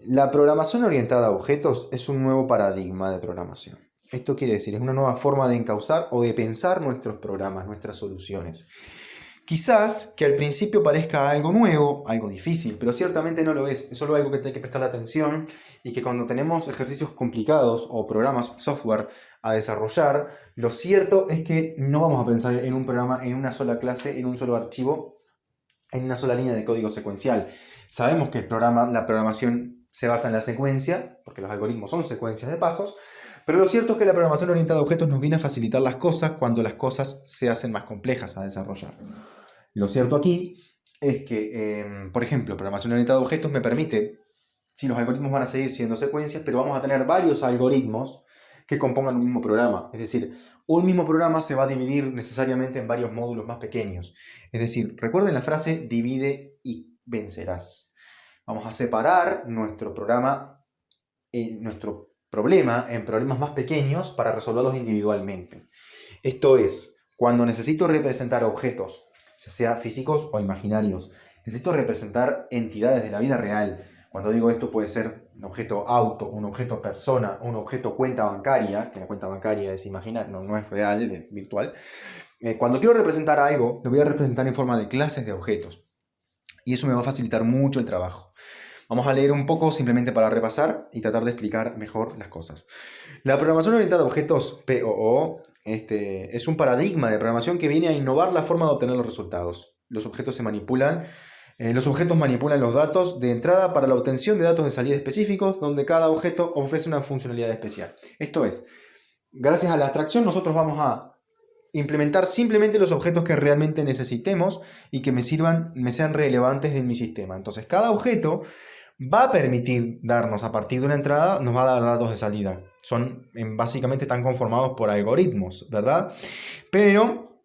La programación orientada a objetos es un nuevo paradigma de programación. Esto quiere decir, es una nueva forma de encauzar o de pensar nuestros programas, nuestras soluciones. Quizás que al principio parezca algo nuevo, algo difícil, pero ciertamente no lo es. Es solo algo que hay que prestarle atención y que cuando tenemos ejercicios complicados o programas, software a desarrollar, lo cierto es que no vamos a pensar en un programa, en una sola clase, en un solo archivo, en una sola línea de código secuencial. Sabemos que la programación se basa en la secuencia, porque los algoritmos son secuencias de pasos, pero lo cierto es que la programación orientada a objetos nos viene a facilitar las cosas cuando las cosas se hacen más complejas a desarrollar. Lo cierto aquí es que, por ejemplo, programación orientada a objetos me permite, si los algoritmos van a seguir siendo secuencias, pero vamos a tener varios algoritmos que compongan un mismo programa. Es decir, un mismo programa se va a dividir necesariamente en varios módulos más pequeños. Es decir, recuerden la frase divide y vencerás. Vamos a separar nuestro programa, nuestro problema en problemas más pequeños para resolverlos individualmente. Esto es, cuando necesito representar objetos, ya sea físicos o imaginarios, necesito representar entidades de la vida real. Cuando digo esto puede ser un objeto auto, un objeto persona, un objeto cuenta bancaria, que la cuenta bancaria es imaginaria, no es real, es virtual. Cuando quiero representar algo, lo voy a representar en forma de clases de objetos. Y eso me va a facilitar mucho el trabajo. Vamos a leer un poco simplemente para repasar y tratar de explicar mejor las cosas. La programación orientada a objetos, POO, es un paradigma de programación que viene a innovar la forma de obtener los resultados. Los objetos manipulan los datos de entrada para la obtención de datos de salida específicos, donde cada objeto ofrece una funcionalidad especial. Esto es, gracias a la abstracción nosotros vamos a implementar simplemente los objetos que realmente necesitemos y que me sean relevantes en mi sistema. Entonces, cada objeto va a permitir darnos a partir de una entrada, nos va a dar datos de salida. Básicamente están conformados por algoritmos, ¿verdad? Pero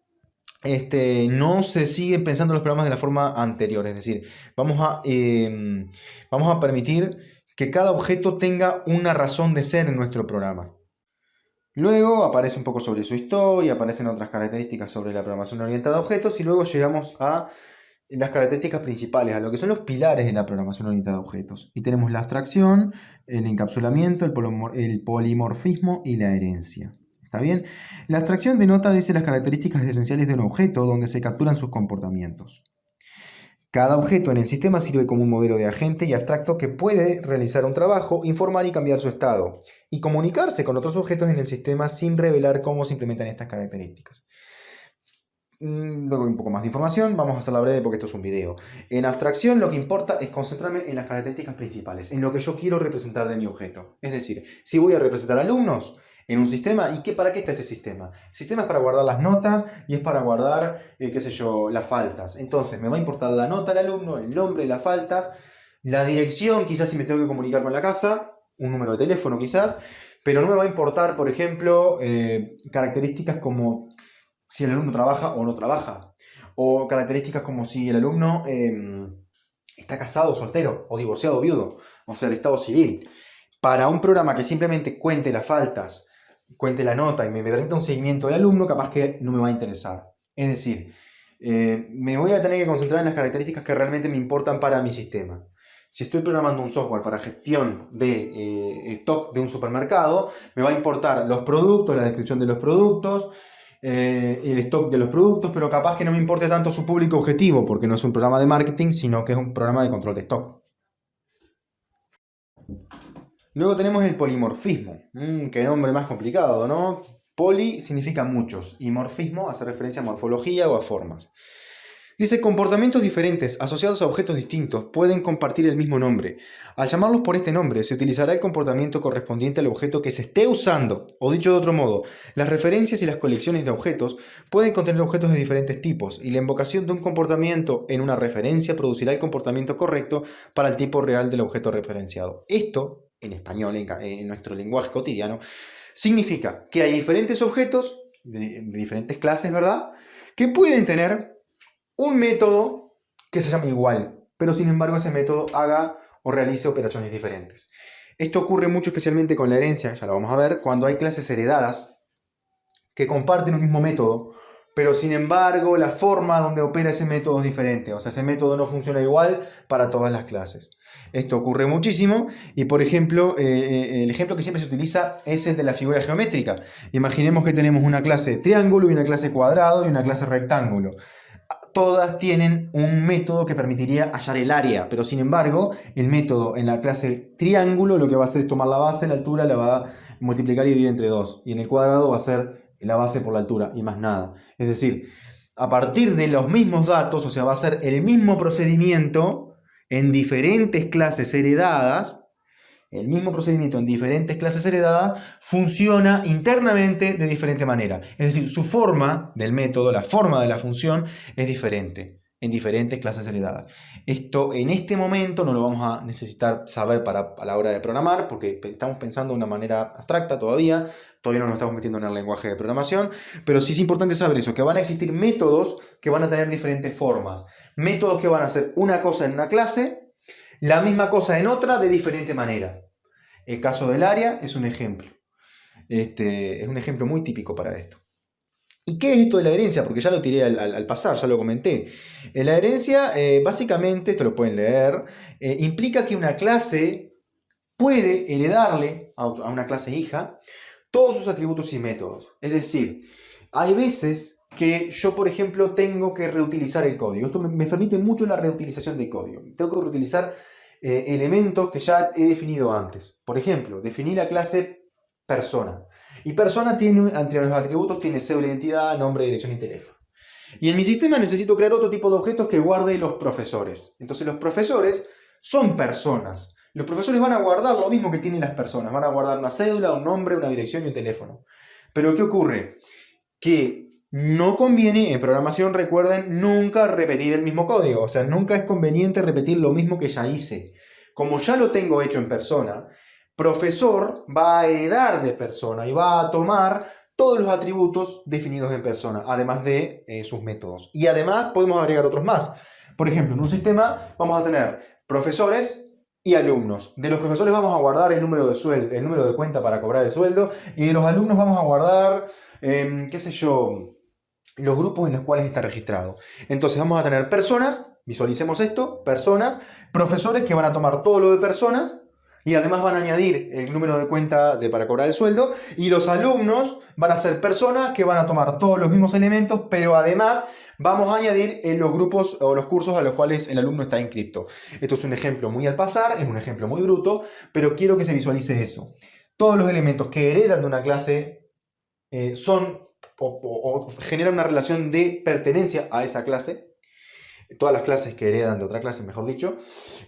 no se siguen pensando los programas de la forma anterior. Es decir, vamos a permitir que cada objeto tenga una razón de ser en nuestro programa. Luego aparece un poco sobre su historia, aparecen otras características sobre la programación orientada a objetos y luego llegamos a las características principales, a lo que son los pilares de la programación orientada a objetos. Y tenemos la abstracción, el encapsulamiento, el polimorfismo y la herencia. ¿Está bien? La abstracción dice las características esenciales de un objeto donde se capturan sus comportamientos. Cada objeto en el sistema sirve como un modelo de agente y abstracto que puede realizar un trabajo, informar y cambiar su estado, y comunicarse con otros objetos en el sistema sin revelar cómo se implementan estas características. Luego un poco más de información, vamos a hacerla breve porque esto es un video. En abstracción lo que importa es concentrarme en las características principales, en lo que yo quiero representar de mi objeto. Es decir, si voy a representar alumnos en un sistema, ¿y para qué está ese sistema? El sistema es para guardar las notas y es para guardar, qué sé yo, las faltas. Entonces me va a importar la nota del alumno, el nombre, las faltas, la dirección, quizás si me tengo que comunicar con la casa, un número de teléfono quizás, pero no me va a importar, por ejemplo, características como si el alumno trabaja o no trabaja, o características como si el alumno está casado, soltero, o divorciado, o viudo, o sea, el estado civil. Para un programa que simplemente cuente las faltas, cuente la nota y me permita un seguimiento del alumno, capaz que no me va a interesar. Es decir, me voy a tener que concentrar en las características que realmente me importan para mi sistema. Si estoy programando un software para gestión de stock de un supermercado, me va a importar los productos, la descripción de los productos, el stock de los productos, pero capaz que no me importe tanto su público objetivo, porque no es un programa de marketing, sino que es un programa de control de stock. Luego tenemos el polimorfismo. Qué nombre más complicado, ¿no? Poli significa muchos y morfismo hace referencia a morfología o a formas. Dice, comportamientos diferentes asociados a objetos distintos pueden compartir el mismo nombre. Al llamarlos por este nombre, se utilizará el comportamiento correspondiente al objeto que se esté usando. O dicho de otro modo, las referencias y las colecciones de objetos pueden contener objetos de diferentes tipos, y la invocación de un comportamiento en una referencia producirá el comportamiento correcto para el tipo real del objeto referenciado. Esto, en español, en nuestro lenguaje cotidiano, significa que hay diferentes objetos de diferentes clases, ¿verdad?, que pueden tener un método que se llama igual, pero sin embargo ese método haga o realice operaciones diferentes. Esto ocurre mucho especialmente con la herencia, ya lo vamos a ver, cuando hay clases heredadas que comparten un mismo método, pero sin embargo la forma donde opera ese método es diferente, o sea, ese método no funciona igual para todas las clases. Esto ocurre muchísimo y, por ejemplo, el ejemplo que siempre se utiliza es el de la figura geométrica. Imaginemos que tenemos una clase triángulo y una clase cuadrado y una clase rectángulo. Todas tienen un método que permitiría hallar el área, pero sin embargo, el método en la clase triángulo lo que va a hacer es tomar la base, la altura, la va a multiplicar y dividir entre 2. Y en el cuadrado va a ser la base por la altura y más nada. Es decir, a partir de los mismos datos, o sea, va a ser el mismo procedimiento en diferentes clases heredadas. El mismo procedimiento en diferentes clases heredadas funciona internamente de diferente manera. Es decir, su forma del método, la forma de la función es diferente en diferentes clases heredadas. Esto en este momento no lo vamos a necesitar saber a la hora de programar porque estamos pensando de una manera abstracta todavía no nos estamos metiendo en el lenguaje de programación, pero sí es importante saber eso, que van a existir métodos que van a tener diferentes formas. Métodos que van a hacer una cosa en una clase, la misma cosa en otra de diferente manera. El caso del área es un ejemplo. Es un ejemplo muy típico para esto. ¿Y qué es esto de la herencia? Porque ya lo tiré al pasar, ya lo comenté. La herencia, básicamente, esto lo pueden leer, implica que una clase puede heredarle a una clase hija todos sus atributos y métodos. Es decir, hay veces que yo, por ejemplo, tengo que reutilizar el código. Esto me permite mucho la reutilización de código. Tengo que reutilizar elementos que ya he definido antes. Por ejemplo, definí la clase persona. Y persona tiene, entre los atributos, tiene cédula de identidad, nombre, dirección y teléfono. Y en mi sistema necesito crear otro tipo de objetos que guarde los profesores. Entonces los profesores son personas. Los profesores van a guardar lo mismo que tienen las personas. Van a guardar una cédula, un nombre, una dirección y un teléfono. Pero ¿qué ocurre? Que no conviene, en programación recuerden, nunca repetir el mismo código. O sea, nunca es conveniente repetir lo mismo que ya hice. Como ya lo tengo hecho en persona, profesor va a heredar de persona y va a tomar todos los atributos definidos en persona, además de sus métodos. Y además podemos agregar otros más. Por ejemplo, en un sistema vamos a tener profesores y alumnos. De los profesores vamos a guardar el número de sueldo, el número de cuenta para cobrar el sueldo, y de los alumnos vamos a guardar, qué sé yo, los grupos en los cuales está registrado. Entonces vamos a tener personas, visualicemos esto, personas, profesores que van a tomar todo lo de personas, y además van a añadir el número de cuenta para cobrar el sueldo, y los alumnos van a ser personas que van a tomar todos los mismos elementos, pero además vamos a añadir en los grupos o los cursos a los cuales el alumno está inscrito. Esto es un ejemplo muy al pasar, es un ejemplo muy bruto, pero quiero que se visualice eso. Todos los elementos que heredan de una clase son o generan una relación de pertenencia a esa clase. Todas las clases que heredan de otra clase, mejor dicho.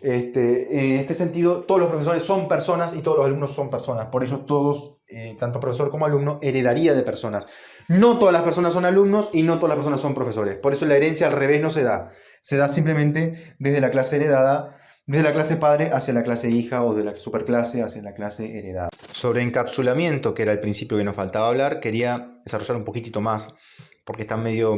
En este sentido, todos los profesores son personas y todos los alumnos son personas. Por ello, todos, tanto profesor como alumno, heredaría de personas. No todas las personas son alumnos y no todas las personas son profesores. Por eso la herencia al revés no se da. Se da simplemente desde la clase heredada, desde la clase padre hacia la clase hija o de la superclase hacia la clase heredada. Sobre encapsulamiento, que era el principio que nos faltaba hablar, quería desarrollar un poquitito más, porque está medio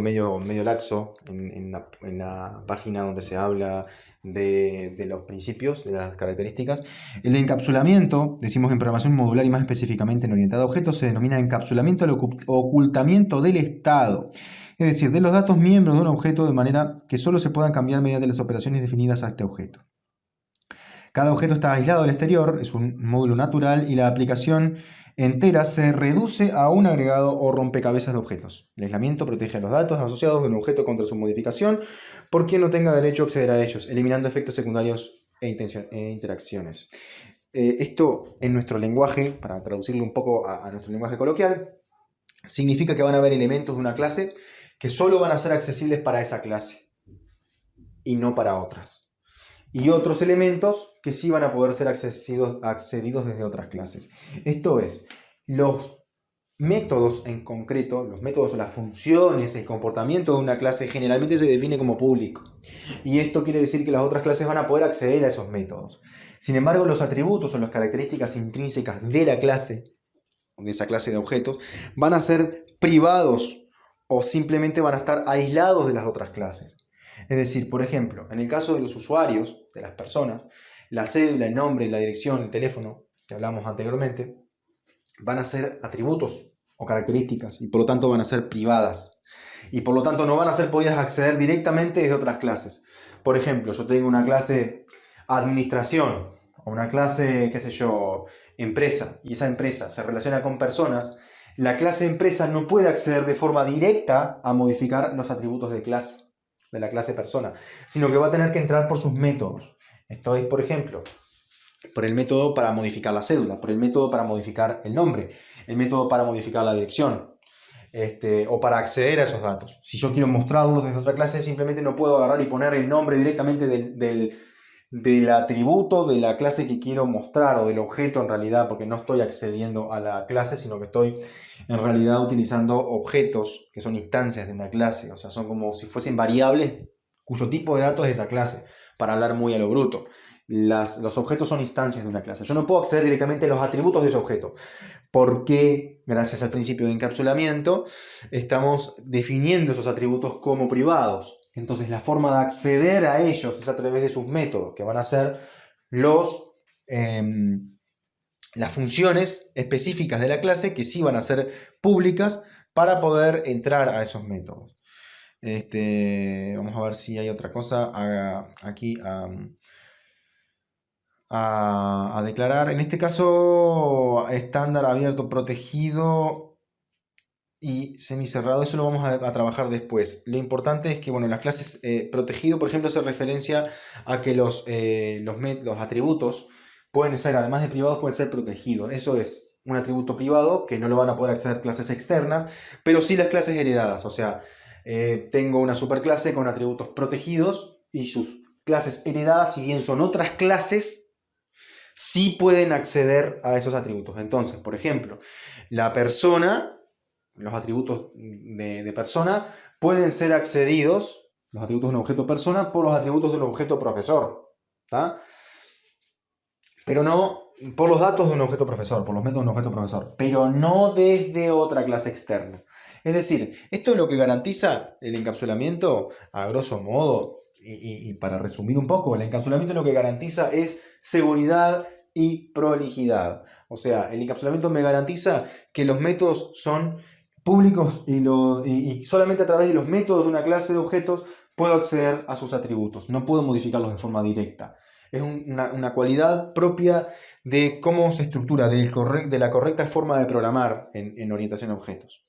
laxo en la página donde se habla de los principios, de las características. El encapsulamiento, decimos en programación modular y más específicamente en orientada a objetos, se denomina encapsulamiento al ocultamiento del estado, es decir, de los datos miembros de un objeto de manera que solo se puedan cambiar mediante las operaciones definidas a este objeto. Cada objeto está aislado del exterior, es un módulo natural y la aplicación entera se reduce a un agregado o rompecabezas de objetos. El aislamiento protege a los datos asociados de un objeto contra su modificación por quien no tenga derecho a acceder a ellos, eliminando efectos secundarios e interacciones. Esto en nuestro lenguaje, para traducirlo un poco a nuestro lenguaje coloquial, significa que van a haber elementos de una clase que solo van a ser accesibles para esa clase y no para otras. Y otros elementos que sí van a poder ser accedidos desde otras clases. Esto es, los métodos en concreto, los métodos o las funciones, el comportamiento de una clase generalmente se define como público. Y esto quiere decir que las otras clases van a poder acceder a esos métodos. Sin embargo, los atributos o las características intrínsecas de la clase, de esa clase de objetos, van a ser privados o simplemente van a estar aislados de las otras clases. Es decir, por ejemplo, en el caso de los usuarios, de las personas, la cédula, el nombre, la dirección, el teléfono, que hablamos anteriormente, van a ser atributos o características y por lo tanto van a ser privadas y por lo tanto no van a ser podidas acceder directamente desde otras clases. Por ejemplo, yo tengo una clase administración o una clase, qué sé yo, empresa, y esa empresa se relaciona con personas. La clase empresa no puede acceder de forma directa a modificar los atributos de clase, de la clase persona, sino que va a tener que entrar por sus métodos. Esto es, por ejemplo, por el método para modificar la cédula, por el método para modificar el nombre, el método para modificar la dirección, o para acceder a esos datos. Si yo quiero mostrarlos desde otra clase, simplemente no puedo agarrar y poner el nombre directamente del atributo de la clase que quiero mostrar o del objeto en realidad, porque no estoy accediendo a la clase, sino que estoy en realidad utilizando objetos que son instancias de una clase, o sea, son como si fuesen variables cuyo tipo de datos es esa clase, para hablar muy a lo bruto. Los objetos son instancias de una clase. Yo no puedo acceder directamente a los atributos de ese objeto, porque gracias al principio de encapsulamiento estamos definiendo esos atributos como privados. Entonces la forma de acceder a ellos es a través de sus métodos, que van a ser las funciones específicas de la clase, que sí van a ser públicas para poder entrar a esos métodos. Vamos a ver si hay otra cosa aquí a declarar. En este caso, estándar abierto, protegido y semicerrado, eso lo vamos a trabajar después. Lo importante es que, bueno, las clases protegido, por ejemplo, hace referencia a que los atributos pueden ser, además de privados, pueden ser protegidos. Eso es un atributo privado que no lo van a poder acceder clases externas, pero sí las clases heredadas. O sea, tengo una superclase con atributos protegidos y sus clases heredadas, si bien son otras clases, sí pueden acceder a esos atributos. Entonces, por ejemplo, la persona, los atributos de persona pueden ser accedidos, los atributos de un objeto persona, por los atributos de un objeto profesor, ¿tá? Pero no por los datos de un objeto profesor, por los métodos de un objeto profesor, pero no desde otra clase externa. Es decir, esto es lo que garantiza el encapsulamiento, a grosso modo, y para resumir un poco, el encapsulamiento lo que garantiza es seguridad y prolijidad. O sea, el encapsulamiento me garantiza que los métodos son públicos y solamente a través de los métodos de una clase de objetos puedo acceder a sus atributos. No puedo modificarlos de forma directa. Es una cualidad propia de cómo se estructura, de la correcta forma de programar en orientación a objetos.